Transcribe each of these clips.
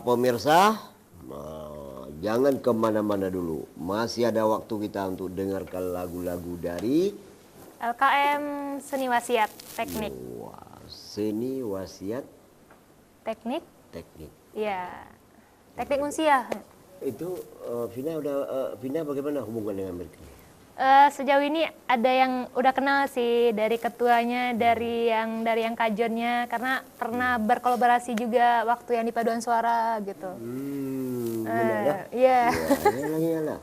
pemirsa, jangan kemana-mana dulu. Masih ada waktu kita untuk dengarkan lagu-lagu dari LKM Seni Wasiat Teknik. Wah, Seni Wasiat Teknik? Teknik. Iya. Teknik Unsia. Itu Vina bagaimana hubungan dengan mereka? Sejauh ini ada yang udah kenal sih dari ketuanya, dari yang kajonnya, karena pernah berkolaborasi juga waktu yang di paduan suara gitu. Benar ya? Iya. Iyalah.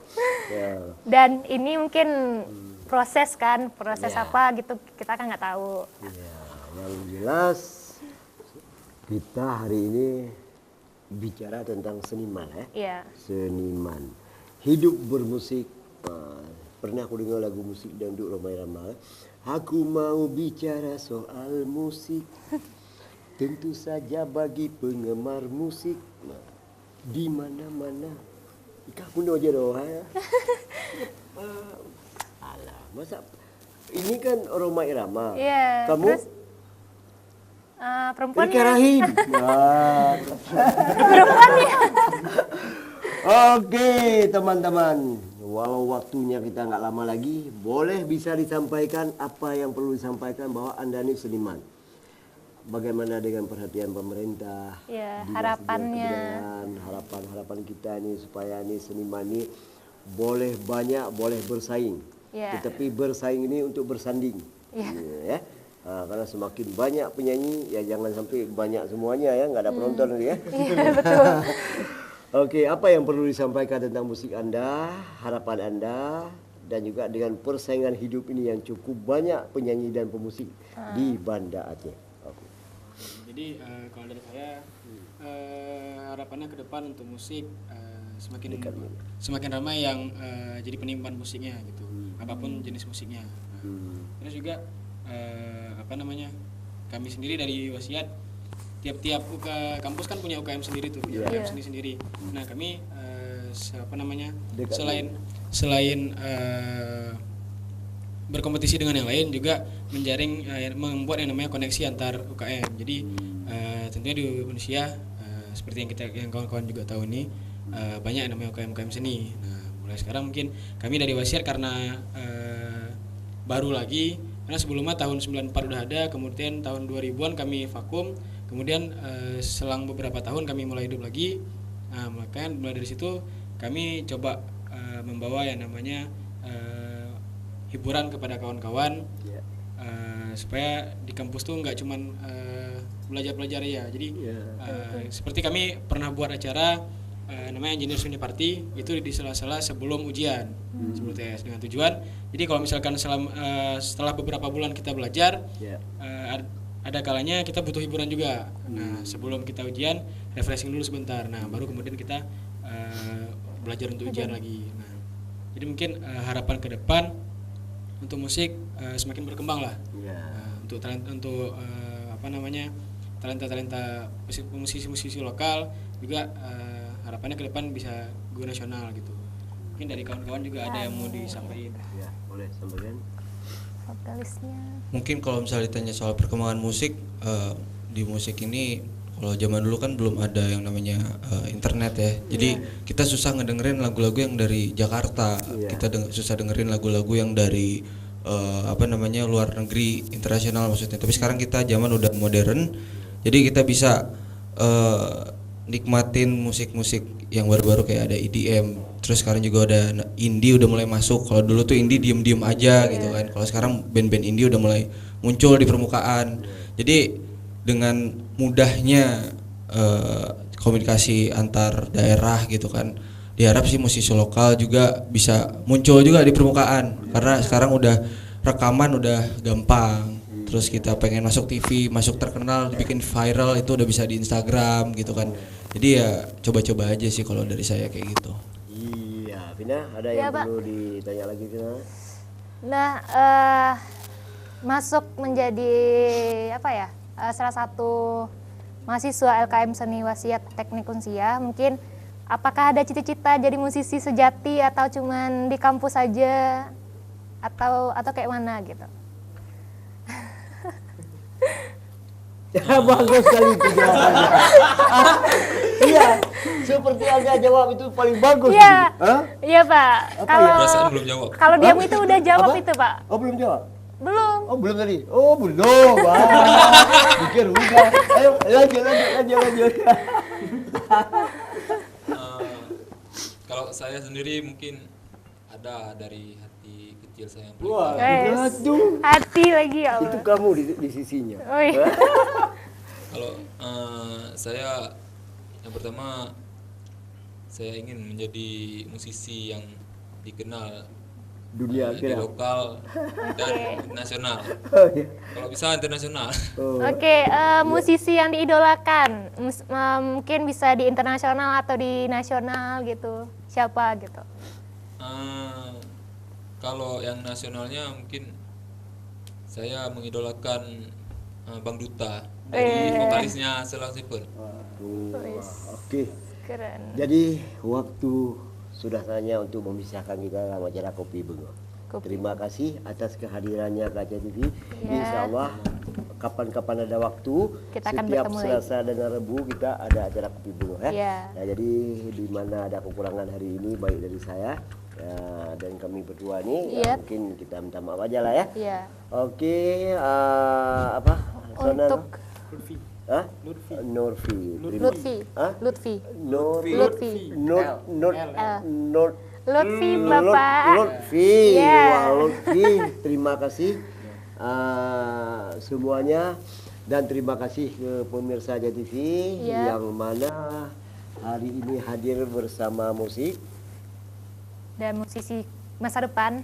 Ya. Dan ini mungkin proses Ya. apa gitu kita kan nggak tahu. Ya, yang jelas kita hari ini bicara tentang seniman ya. Iya. Seniman. Hidup bermusik. Pernah aku dengar lagu musik dangdut Romai Rama. Aku mau bicara soal musik. Tentu saja bagi penggemar musik. Di mana-mana. Ikah pun aja doa ya. Alah, masa ini kan Romai Rama. Iya. Kamu Terus perempuan Rika Rahim. perempuannya. Oke, teman-teman. Walau waktunya kita nggak lama lagi, boleh bisa disampaikan apa yang perlu disampaikan bahwa Anda ini seniman. Bagaimana dengan perhatian pemerintah, Ya, dinas harapannya. kebudayaan, harapan kita nih supaya nih seniman ini boleh banyak, boleh bersaing. Ya. Tetapi bersaing ini untuk bersanding. Ya. Ya. Karena semakin banyak penyanyi, ya jangan sampai banyak semuanya ya, nggak ada penonton ya. Iya, betul. Oke, apa yang perlu disampaikan tentang musik Anda, harapan Anda, dan juga dengan persaingan hidup ini yang cukup banyak penyanyi dan pemusik di Banda Aceh? Oke. Jadi kalau dari saya harapannya ke depan untuk musik semakin ramai yang jadi penikmat musiknya gitu, apapun jenis musiknya. Terus juga kami sendiri dari Wasiat tiap kampus kan punya UKM sendiri tuh, UKM sendiri. Nah kami selain berkompetisi dengan yang lain juga membuat yang namanya koneksi antar UKM. Jadi tentunya di Indonesia seperti yang kawan-kawan juga tahu ini banyak yang namanya UKM seni. Nah mulai sekarang mungkin kami dari Wasiat karena baru lagi, karena sebelumnya tahun 94 udah ada, kemudian tahun 2000-an kami vakum, kemudian selang beberapa tahun kami mulai hidup lagi. Nah makanya mulai dari situ kami coba membawa yang namanya hiburan kepada kawan-kawan, supaya di kampus tuh nggak cuman belajar ya. Jadi seperti kami pernah buat acara namanya Engineer Seni Party, itu di sela-sela sebelum ujian, sebelum tes, dengan tujuan jadi kalau misalkan setelah beberapa bulan kita belajar, ada kalanya kita butuh hiburan juga. Nah sebelum kita ujian refreshing dulu sebentar, nah baru kemudian kita belajar untuk ujian lagi. Nah jadi mungkin harapan ke depan untuk musik semakin berkembang lah. Untuk talenta musisi lokal juga harapannya ke depan bisa go nasional gitu. Mungkin dari kawan-kawan juga ada yang mau disampaikan. Ya, boleh sampaikan. Vokalisnya. Mungkin kalau misalnya ditanya soal perkembangan musik, di musik ini kalau zaman dulu kan belum ada yang namanya internet ya. Jadi kita susah ngedengerin lagu-lagu yang dari Jakarta. Kita susah dengerin lagu-lagu yang dari luar negeri, internasional maksudnya. Tapi sekarang kita zaman udah modern. Jadi kita bisa nikmatin musik-musik yang baru-baru kayak ada EDM. Terus sekarang juga ada indie udah mulai masuk. Kalau dulu tuh indie diem-diem aja gitu kan. Kalau sekarang band-band indie udah mulai muncul di permukaan. Jadi dengan mudahnya komunikasi antar daerah gitu kan, diharap sih musisi lokal juga bisa muncul juga di permukaan. Karena sekarang udah rekaman udah gampang. Terus kita pengen masuk TV, masuk terkenal, bikin viral itu udah bisa di Instagram gitu kan. Jadi ya coba-coba aja sih kalau dari saya kayak gitu. Iya, Vina, ada yang perlu ditanya lagi Vina? Nah, masuk menjadi salah satu mahasiswa LKM Seni Wasiat Teknik Unsia, mungkin apakah ada cita-cita jadi musisi sejati atau cuman di kampus saja atau kayak mana gitu? Bagus sekali itu jawabannya. Ini Iya, seperti Anda jawab itu paling bagus. Iya. Hah? Iya Pak. Kalau Perasaan belum jawab. kalau diam itu udah jawab Apa? itu Pak. Oh belum jawab? Belum. Oh belum tadi? Oh belum. Pikir udah. Ayo lanjut. Kalau saya sendiri mungkin ada dari hati kecil saya yang Wah, Guys. aduh. Hati lagi ya Itu Allah. kamu di sisinya. Oh, iya. Kalau saya yang pertama saya ingin menjadi musisi yang dikenal Dunia di akhirat. lokal dan nasional. Oh, iya. Kalau bisa internasional. Oh. Oke, musisi yang diidolakan, mungkin bisa di internasional atau di nasional gitu. Siapa gitu? Kalau yang nasionalnya mungkin saya mengidolakan Bang Duta dari vokalisnya Sheila on Seven. Waduh, oke. Keren. Jadi waktu sudah saatnya untuk memisahkan kita dalam acara Kopi Bengo. Kopi. Terima kasih atas kehadirannya Kak TV. Ya. Insya Allah kapan-kapan ada waktu, Kita akan setiap bertemu lagi. Selasa dan Rabu kita ada acara Kopi Bengo ya. Ya. Nah, jadi di mana ada kekurangan hari ini baik dari saya ya, dan kami berdua nih ya, Yep. mungkin kita minta maaf aja lah ya. Iya. Oke, apa? Saudara? Untuk Hah? Nurfi. Lutfi. Hah? Lutfi. Lutfi. Lutfi. Lutfi Bapak. Lutfi. Iya. Wah, Lutfi. Terima kasih semuanya dan terima kasih ke pemirsa Aja TV Iya. yang mana hari ini hadir bersama musik. Dan musisi masa depan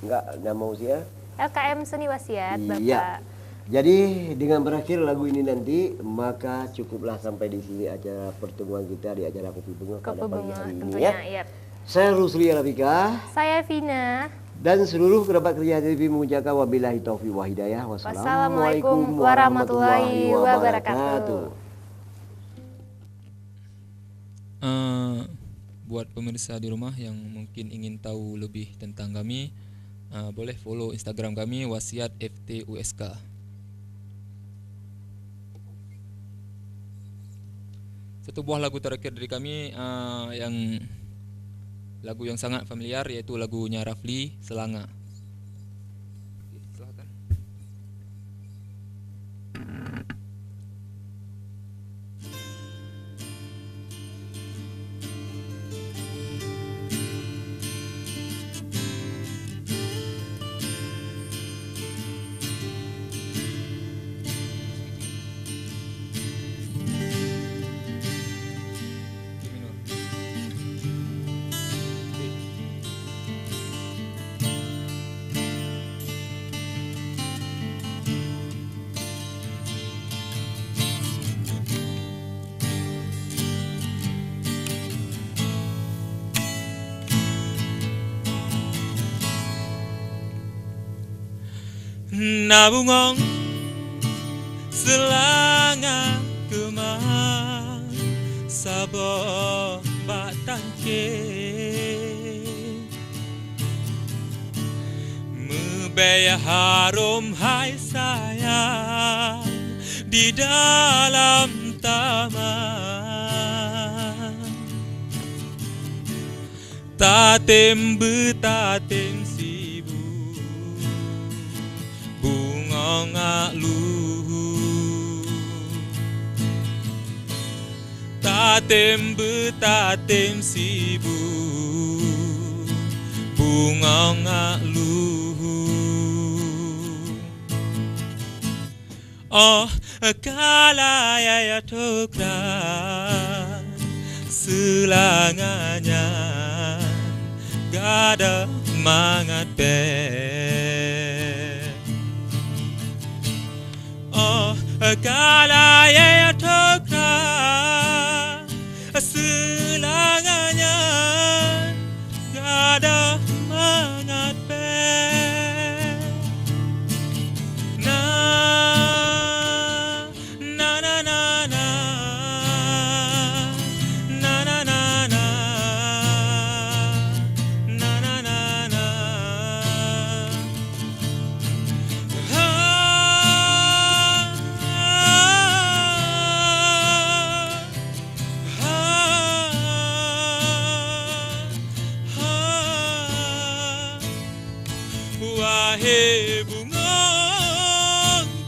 Enggak mau sih ya. LKM Seni Wasiat Bapak. Iya. Jadi dengan berakhir lagu ini nanti maka cukuplah sampai di sini acara pertemuan kita di acara Kopi Bunga pada Kopi pagi Bunga hari ini tentunya. ya. Iya. Saya Rusli Arafika Saya Vina. dan seluruh kerabat kerja TV mengucapkan wabillahi taufiq wa hidayah. Wassalamualaikum warahmatullahi wabarakatuh. Buat pemirsa di rumah yang mungkin ingin tahu lebih tentang kami, boleh follow Instagram kami Wasiat FTUSK. Satu buah lagu terakhir dari kami yang lagu yang sangat familiar yaitu lagunya Rafli Selanga. Oke, silakan. Di minor. Nabungong selanga kemang sabo batangke membaya harum hai sayang di dalam taman tatem betatem sibu bunga ngalu tatem betatem sibu bunga ngalu oh kalaya ya tokra selanganya gada mangat be oh kalaya ya tokra selanganya gada mangat be na na na na na na na na na na na na na ah, ah, Wahai bunga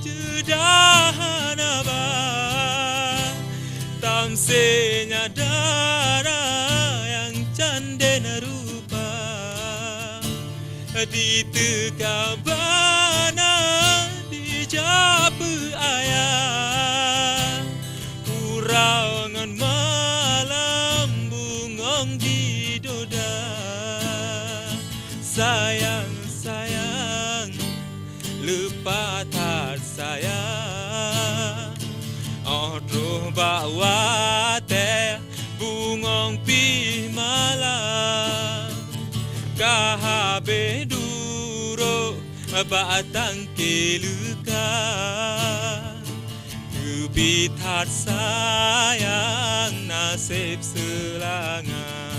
cedahan abang, tamsenya darah yang candena rupa, di tekabana di japa ayah, urangan malam bungong di doda. Sayang, sayang, lupa tak sayang. Odroh bawa teh bungong pi malam. Kahabe duro batang keluka. Kubitat sayang nasib selangan.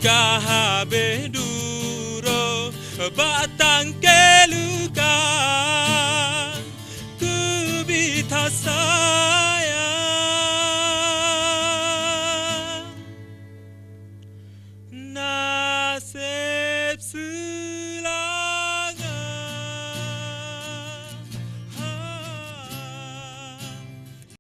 Kahabe duro batang keluka, kubita sayang nasib